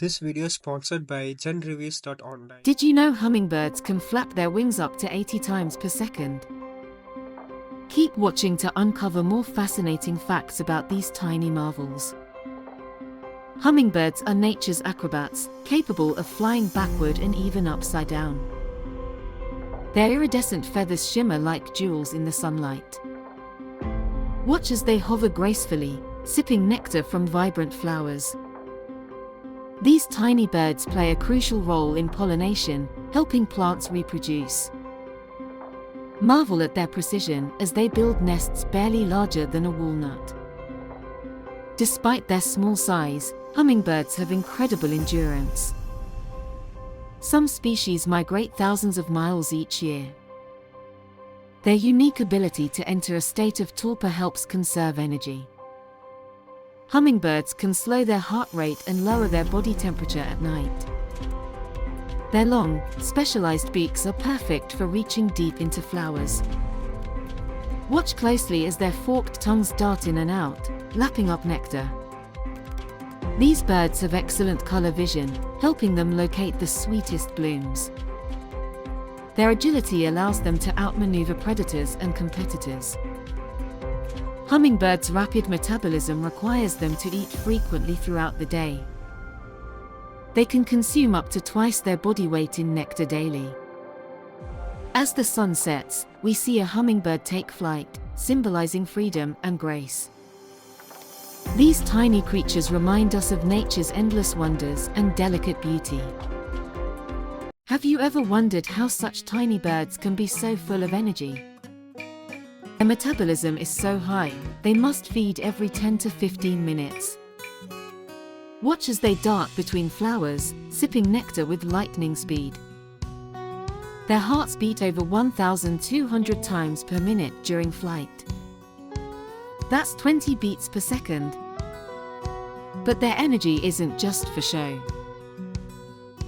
This video is sponsored by Genreviews.online. Did you know hummingbirds can flap their wings up to 80 times per second? Keep watching to uncover more fascinating facts about these tiny marvels. Hummingbirds are nature's acrobats, capable of flying backward and even upside down. Their iridescent feathers shimmer like jewels in the sunlight. Watch as they hover gracefully, sipping nectar from vibrant flowers. These tiny birds play a crucial role in pollination, helping plants reproduce. Marvel at their precision as they build nests barely larger than a walnut. Despite their small size, hummingbirds have incredible endurance. Some species migrate thousands of miles each year. Their unique ability to enter a state of torpor helps conserve energy. Hummingbirds can slow their heart rate and lower their body temperature at night. Their long, specialized beaks are perfect for reaching deep into flowers. Watch closely as their forked tongues dart in and out, lapping up nectar. These birds have excellent color vision, helping them locate the sweetest blooms. Their agility allows them to outmaneuver predators and competitors. Hummingbirds' rapid metabolism requires them to eat frequently throughout the day. They can consume up to twice their body weight in nectar daily. As the sun sets, we see a hummingbird take flight, symbolizing freedom and grace. These tiny creatures remind us of nature's endless wonders and delicate beauty. Have you ever wondered how such tiny birds can be so full of energy? Their metabolism is so high, they must feed every 10 to 15 minutes. Watch as they dart between flowers, sipping nectar with lightning speed. Their hearts beat over 1,200 times per minute during flight. That's 20 beats per second. But their energy isn't just for show.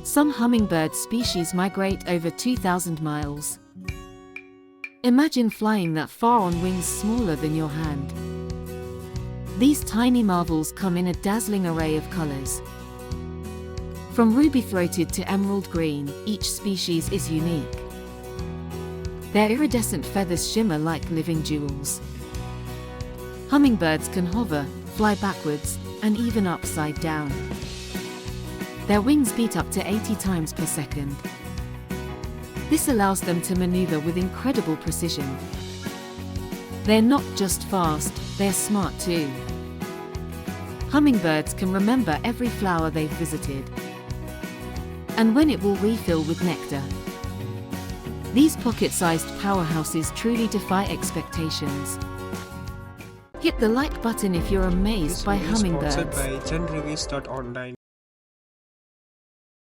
Some hummingbird species migrate over 2,000 miles. Imagine flying that far on wings smaller than your hand. These tiny marvels come in a dazzling array of colors. From ruby-throated to emerald green, each species is unique. Their iridescent feathers shimmer like living jewels. Hummingbirds can hover, fly backwards, and even upside down. Their wings beat up to 80 times per second. This allows them to maneuver with incredible precision. They're not just fast, they're smart too. Hummingbirds can remember every flower they've visited, and when it will refill with nectar. These pocket-sized powerhouses truly defy expectations. Hit the like button if you're amazed by hummingbirds. This video is sponsored by Genreviews.online.